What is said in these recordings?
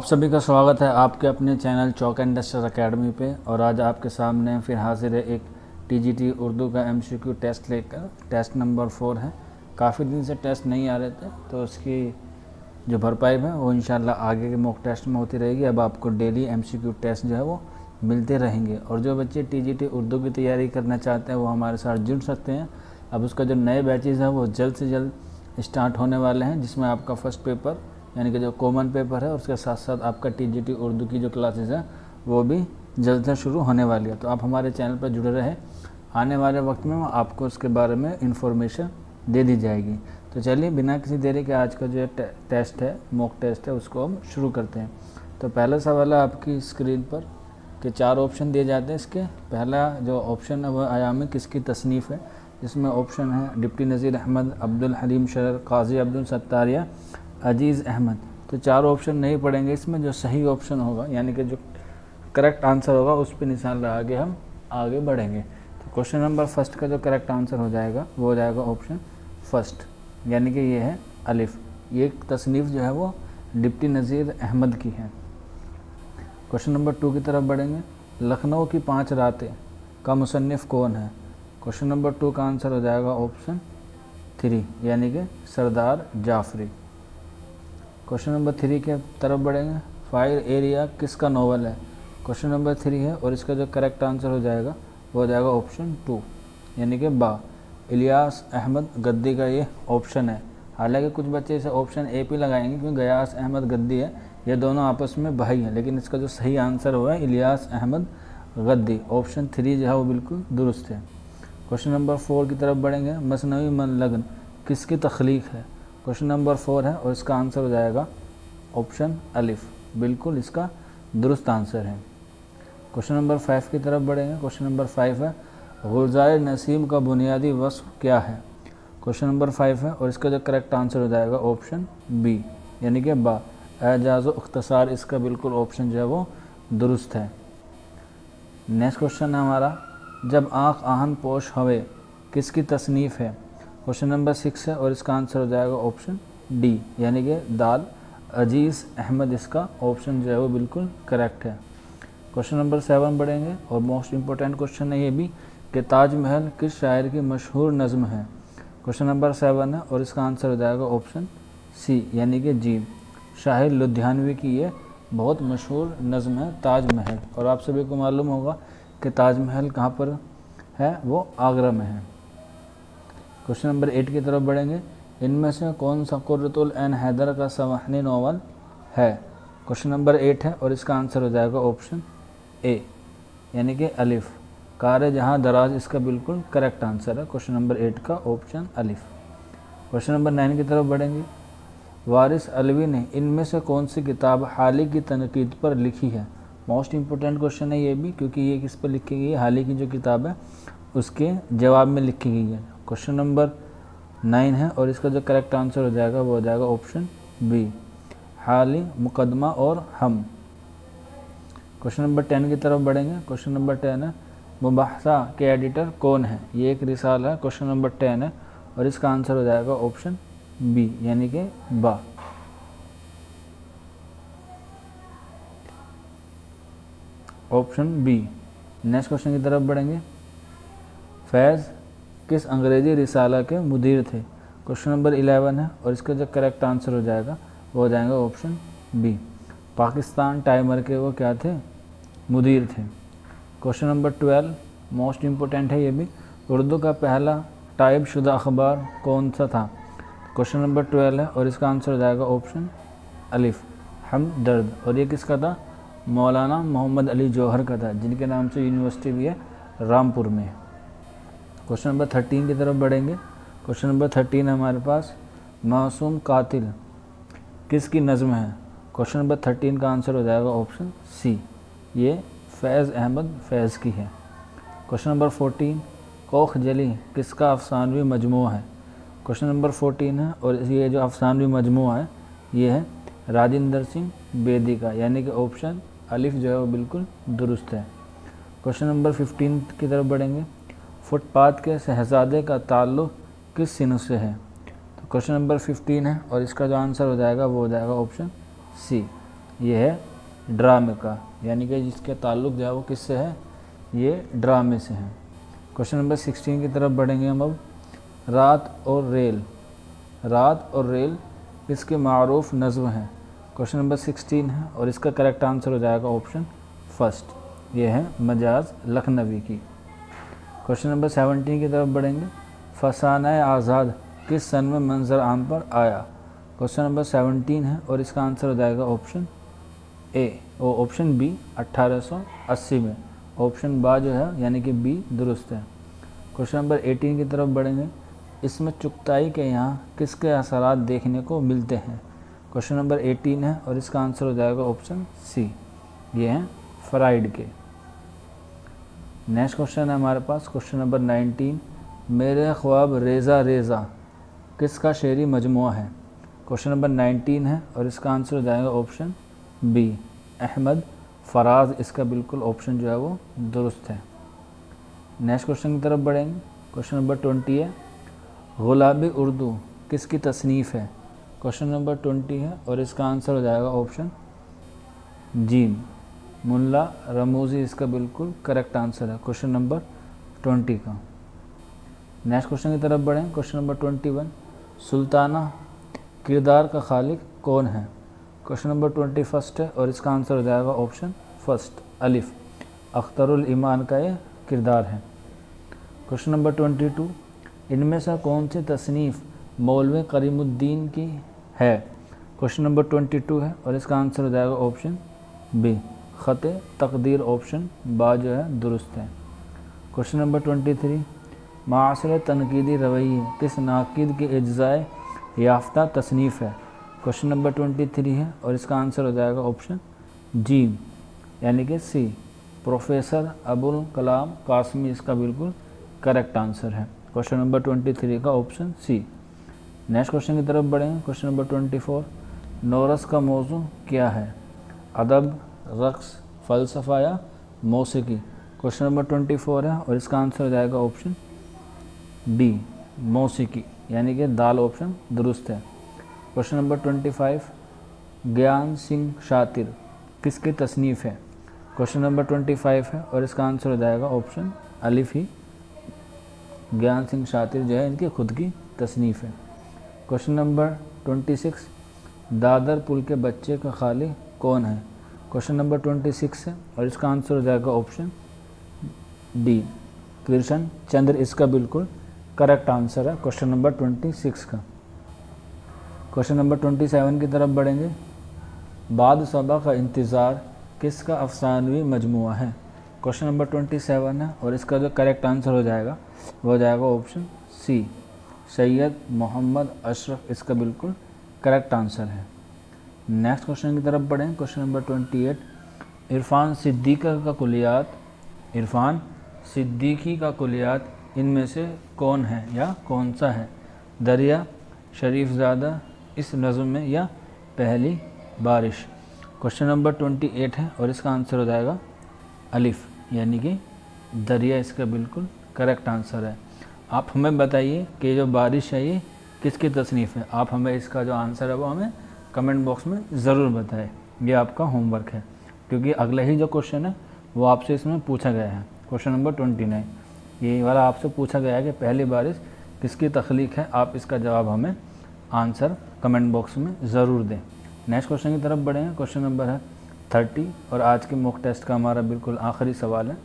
सभी का स्वागत है आपके अपने चैनल चौक इंडस्ट्रियल एकेडमी पे। और आज आपके सामने फिर हाजिर है एक टीजीटी उर्दू का एमसीक्यू टेस्ट लेकर। टेस्ट नंबर 4 है। काफ़ी दिन से टेस्ट नहीं आ रहे थे तो उसकी जो भरपाई है वो इंशाल्लाह आगे के मॉक टेस्ट में होती रहेगी। अब आपको डेली एमसीक्यू टेस्ट जो है वो मिलते रहेंगे। और जो बच्चे टीजीटी उर्दू की तैयारी करना चाहते हैं वो हमारे साथ जुड़ सकते हैं। अब उसका जो नए बैचेज़ हैं वो जल्द से जल्द स्टार्ट होने वाले हैं, जिसमें आपका फर्स्ट पेपर यानी कि जो कॉमन पेपर है उसके साथ साथ आपका टीजीटी उर्दू की जो क्लासेस हैं वो भी जल्द से शुरू होने वाली है। तो आप हमारे चैनल पर जुड़े रहे, आने वाले वक्त में आपको उसके बारे में इंफॉर्मेशन दे दी जाएगी। तो चलिए बिना किसी देरी के आज का जो टेस्ट है, मॉक टेस्ट है, उसको हम शुरू करते हैं। तो पहला सवाल है आपकी स्क्रीन पर कि 4 ऑप्शन दिए जाते हैं इसके। पहला जो ऑप्शन है वह आयामी किसकी तसनीफ़ है, जिसमें ऑप्शन है डिप्टी नज़ीर अहमद, अब्दुल हलीम शरर, काजी अब्दुल सत्तार या अजीज़ अहमद। तो 4 ऑप्शन नहीं पढ़ेंगे इसमें, जो सही ऑप्शन होगा यानी कि जो करेक्ट आंसर होगा उस पर निशान लगा के हम आगे बढ़ेंगे। तो क्वेश्चन नंबर फर्स्ट का जो करेक्ट आंसर हो जाएगा वो हो जाएगा ऑप्शन फर्स्ट, यानी कि ये है अलिफ। ये तसनीफ़ जो है वो डिप्टी नज़ीर अहमद की है। क्वेश्चन नंबर 2 की तरफ बढ़ेंगे। लखनऊ की 5 रातें का मुसन्निफ़ कौन है। क्वेश्चन नंबर 2 का आंसर हो जाएगा ऑप्शन 3, यानी कि सरदार जाफरी। क्वेश्चन नंबर 3 के तरफ बढ़ेंगे। फायर एरिया किसका नॉवल है। क्वेश्चन नंबर 3 है और इसका जो करेक्ट आंसर हो जाएगा वो हो जाएगा ऑप्शन 2, यानी कि बा, इलियास अहमद गद्दी का ये ऑप्शन है। हालांकि कुछ बच्चे इसे ऑप्शन ए पे लगाएंगे क्योंकि गयास अहमद गद्दी है, ये दोनों आपस में भाई हैं, लेकिन इसका जो सही आंसर हुआ है इलियास अहमद गद्दी। ऑप्शन 3 जो है वो बिल्कुल दुरुस्त है। क्वेश्चन नंबर 4 की तरफ बढ़ेंगे। मसनवी मन लगन किसकी तख्लीक है। क्वेश्चन नंबर 4 है और इसका आंसर हो जाएगा ऑप्शन अलिफ, बिल्कुल इसका दुरुस्त आंसर है। क्वेश्चन नंबर 5 की तरफ बढ़ेंगे। क्वेश्चन नंबर 5 है गुलज़ार नसीम का बुनियादी वस्फ क्या है। क्वेश्चन नंबर 5 है और इसका जो करेक्ट आंसर हो जाएगा ऑप्शन बी, यानी कि बा, एजाज़ व इख्तिसार। इसका बिल्कुल ऑप्शन जो है वो दुरुस्त है। नेक्स्ट क्वेश्चन है हमारा, जब आँख आहन पोश हवे किसकी तसनीफ़ है। क्वेश्चन नंबर 6 है और इसका आंसर हो जाएगा ऑप्शन डी, यानी कि दाल, अजीज़ अहमद। इसका ऑप्शन जो है वो बिल्कुल करेक्ट है। क्वेश्चन नंबर 7 बढ़ेंगे और मोस्ट इम्पोर्टेंट क्वेश्चन है ये भी कि ताजमहल किस शायर की मशहूर नज़्म है। क्वेश्चन नंबर 7 है और इसका आंसर हो जाएगा ऑप्शन सी, यानी कि जी, शाहिर लुधियानवी की ये बहुत मशहूर नज़्म है ताजमहल। और आप सभी को मालूम होगा कि ताजमहल कहाँ पर है, वो आगरा में है। क्वेश्चन नंबर 8 की तरफ बढ़ेंगे। इनमें से कौन सा कुर्रतुल ऐन हैदर का सवाहनी नावल है। क्वेश्चन नंबर 8 है और इसका आंसर हो जाएगा ऑप्शन ए, यानी कि अलिफ, कार जहाँ दराज। इसका बिल्कुल करेक्ट आंसर है क्वेश्चन नंबर 8 का ऑप्शन अलिफ। क्वेश्चन नंबर 9 की तरफ बढ़ेंगे। वारिस अलवी ने इनमें से कौन सी किताब हाल ही की तनकीद पर लिखी है। मोस्ट इम्पोर्टेंट क्वेश्चन है ये भी, क्योंकि ये किस पर लिखी गई है, हाल ही की जो किताब है उसके जवाब में लिखी गई है। क्वेश्चन नंबर 9 है और इसका जो करेक्ट आंसर हो जाएगा वो हो जाएगा ऑप्शन बी, हाली, मुकदमा और हम। क्वेश्चन नंबर 10 की तरफ बढ़ेंगे। क्वेश्चन नंबर 10 है मुबाहसा के एडिटर कौन है। ये एक रिसाला है। क्वेश्चन नंबर 10 है और इसका आंसर हो जाएगा ऑप्शन बी, यानी कि बा। Option B. नेक्स्ट क्वेश्चन की तरफ बढ़ेंगे। फैज़ किस अंग्रेज़ी रिसाला के मुदीर थे। क्वेश्चन नंबर 11 है और इसका जो करेक्ट आंसर हो जाएगा वो हो जाएगा ऑप्शन बी, पाकिस्तान टाइमर के वो क्या थे, मुदीर थे। क्वेश्चन नंबर 12 मोस्ट इम्पोर्टेंट है ये भी, उर्दू का पहला टाइप शुदा अखबार कौन सा था। क्वेश्चन नंबर 12 है और इसका आंसर हो जाएगा ऑप्शन अलिफ, हमदर्द। और ये किसका था, मौलाना मोहम्मद अली जौहर का था, जिनके नाम से यूनिवर्सिटी भी है रामपुर में। क्वेश्चन नंबर 13 की तरफ बढ़ेंगे। क्वेश्चन नंबर 13 है हमारे पास, मासूम कातिल किसकी नज़्म है। क्वेश्चन नंबर 13 का आंसर हो जाएगा ऑप्शन सी, ये फैज़ अहमद फैज़ की है। क्वेश्चन नंबर 14 कोख जली किसका अफसानवी मजमू है। क्वेश्चन नंबर 14 है और ये जो अफसानवी मजमू है ये है राजेंद्र सिंह बेदी का, यानी कि ऑप्शन अलिफ जो है वो बिल्कुल दुरुस्त है। क्वेश्चन नंबर 15 की तरफ बढ़ेंगे। फुटपाथ के शहजादे का ताल्लुक़ किस सिनफ से है। तो क्वेश्चन नंबर 15 है और इसका जो आंसर हो जाएगा वो हो जाएगा ऑप्शन सी, ये है ड्रामे का, यानी कि जिसके ताल्लुक़ जो है वो किससे है, ये ड्रामे से है। क्वेश्चन नंबर 16 की तरफ बढ़ेंगे हम अब। रात और रेल, रात और रेल किसके मारूफ नज़्म हैं। क्वेश्चन नंबर 16 है और इसका करेक्ट आंसर हो जाएगा ऑप्शन फर्स्ट, ये है मजाज लखनवी की। क्वेश्चन नंबर 17 की तरफ बढ़ेंगे। फसाना आज़ाद किस सन में मंजर आम पर आया। क्वेश्चन नंबर 17 है और इसका आंसर हो जाएगा ऑप्शन ए और ऑप्शन बी 1880 में। ऑप्शन बा जो है यानी कि बी दुरुस्त है। क्वेश्चन नंबर 18 की तरफ बढ़ेंगे। इसमें चुगताई के यहाँ किसके असरात देखने को मिलते हैं। क्वेश्चन नंबर 18 है और इसका आंसर हो जाएगा ऑप्शन सी, ये हैं फ्राइड के। नेक्स्ट क्वेश्चन है हमारे पास क्वेश्चन नंबर 19। मेरे ख्वाब रेज़ा रेज़ा किसका शेरी मजमुआ है। क्वेश्चन नंबर 19 है और इसका आंसर हो जाएगा ऑप्शन बी, अहमद फराज। इसका बिल्कुल ऑप्शन जो है वो दुरुस्त है। नेक्स्ट क्वेश्चन की तरफ बढ़ेंगे। क्वेश्चन नंबर 20 है। गुलाबी उर्दू किसकी तसनीफ़ है। क्वेश्चन नंबर 20 है और इसका आंसर हो जाएगा ऑप्शन जीम, मुल्ला रमूज़ी। इसका बिल्कुल करेक्ट आंसर है क्वेश्चन नंबर 20 का। नेक्स्ट क्वेश्चन की तरफ बढ़ें। Question number 21। सुल्ताना किरदार का खालिक कौन है। क्वेश्चन नंबर 21 है और इसका आंसर हो जाएगा ऑप्शन फर्स्ट, अलिफ। अख्तरुल ईमान का ये किरदार है। Question number 22। इनमें से कौन सी तसनीफ़ मौलवी करीमुद्दीन की है। क्वेश्चन नंबर 22 है और इसका आंसर हो जाएगा ऑप्शन बी, ख़त तकदीर। ऑप्शन बा जो है दुरुस्त है। Question number 23। मासर तनकीदी रवैये किस नाकिद के अज्जाए याफ्ता तसनीफ़ है। क्वेश्चन नंबर 23 है और इसका आंसर हो जाएगा ऑप्शन जी, यानी कि सी, प्रोफेसर अबुल कलाम कासमी। इसका बिल्कुल करेक्ट आंसर है क्वेश्चन नंबर 23 का ऑप्शन सी। नेक्स्ट क्वेश्चन की तरफ बढ़ेंगे। Question number 24। नौरस का मौजू क्या है। अदब, रक़्स, फ़लसफ़ा या मौसीकी। क्वेश्चन नंबर 24 है और इसका आंसर हो जाएगा ऑप्शन डी, मौसीकी, यानी कि दाल ऑप्शन दुरुस्त है। Question number 25। ज्ञान सिंह शातिर किसकी तसनीफ़ है। क्वेश्चन नंबर 25 है और इसका आंसर हो जाएगा ऑप्शन अलिफ ही, ज्ञान सिंह शातिर जो है इनकी खुद की तसनीफ़ है। Question number 26। दादर पुल के बच्चे का खाली कौन है। क्वेश्चन नंबर 26 है और इसका आंसर हो जाएगा ऑप्शन डी, कृष्ण चंद्र। इसका बिल्कुल करेक्ट आंसर है क्वेश्चन नंबर 26 का। क्वेश्चन नंबर 27 की तरफ बढ़ेंगे। बाद सबा का इंतज़ार किसका अफसानवी मजमुआ है। क्वेश्चन नंबर 27 है और इसका जो करेक्ट आंसर हो जाएगा वो हो जाएगा ऑप्शन सी, सैयद मोहम्मद अशरफ। इसका बिल्कुल करेक्ट आंसर है। नेक्स्ट क्वेश्चन की तरफ बढ़ें। Question number 28। इरफान सिद्दीकी का कुलियात, इरफान सिद्दीकी का कुलियात इनमें से कौन है या कौन सा है। दरिया, शरीफज़ादा, इस नज़्म में या पहली बारिश। क्वेश्चन नंबर 28 है और इसका आंसर हो जाएगा अलिफ, यानी कि दरिया। इसका बिल्कुल करेक्ट आंसर है। आप हमें बताइए कि जो बारिश है ये किसकी तसनीफ़ है। आप हमें इसका जो आंसर है वो हमें कमेंट बॉक्स में ज़रूर बताएं। ये आपका होमवर्क है, क्योंकि अगला ही जो क्वेश्चन है वो आपसे इसमें पूछा गया है। क्वेश्चन नंबर 29 ये वाला आपसे पूछा गया है कि पहली बारिश किसकी तख्लीक है। आप इसका जवाब हमें आंसर कमेंट बॉक्स में ज़रूर दें। नेक्स्ट क्वेश्चन की तरफ बढ़ेंगे। क्वेश्चन नंबर है 30 और आज के मॉक टेस्ट का हमारा बिल्कुल आखिरी सवाल है।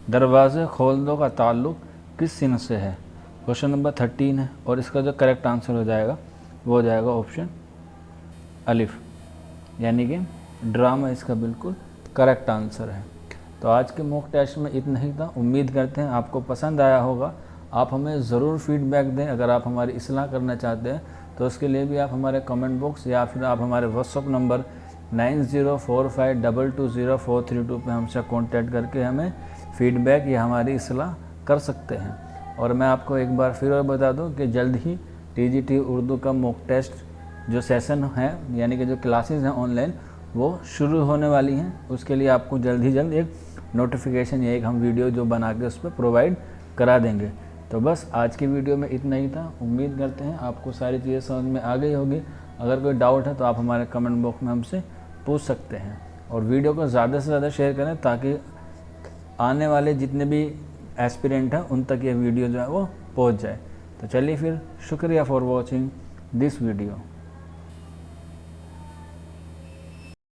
दरवाज़े खोल दो का ताल्लुक़ किस सिन से है। क्वेश्चन नंबर 13 है और इसका जो करेक्ट आंसर हो जाएगा वो हो जाएगा ऑप्शन अलिफ, यानी कि ड्रामा। इसका बिल्कुल करेक्ट आंसर है। तो आज के मॉक टेस्ट में इतना ही था। उम्मीद करते हैं आपको पसंद आया होगा। आप हमें ज़रूर फीडबैक दें। अगर आप हमारी इस्लाह करना चाहते हैं तो उसके लिए भी आप हमारे कमेंट बॉक्स या फिर आप हमारे व्हाट्सअप नंबर 9045220432 पे हमसे कांटेक्ट करके हमें फ़ीडबैक या हमारी इस्लाह कर सकते हैं। और मैं आपको एक बार फिर और बता दूं कि जल्द ही TGT उर्दू का मॉक टेस्ट जो सेशन है, यानी कि जो क्लासेस हैं ऑनलाइन, वो शुरू होने वाली हैं। उसके लिए आपको जल्द ही जल्द एक नोटिफिकेशन या एक हम वीडियो जो बना के उस पर प्रोवाइड करा देंगे। तो बस आज की वीडियो में इतना ही था। उम्मीद करते हैं आपको सारी चीज़ें समझ में आ गई होगी। अगर कोई डाउट है तो आप हमारे कमेंट बॉक्स में हमसे पूछ सकते हैं। और वीडियो को ज़्यादा से ज़्यादा शेयर करें ताकि आने वाले जितने भी एस्पिरेंट हैं उन तक ये वीडियो जो है वो पहुंच जाए। तो चलिए फिर, शुक्रिया फॉर वॉचिंग दिस वीडियो।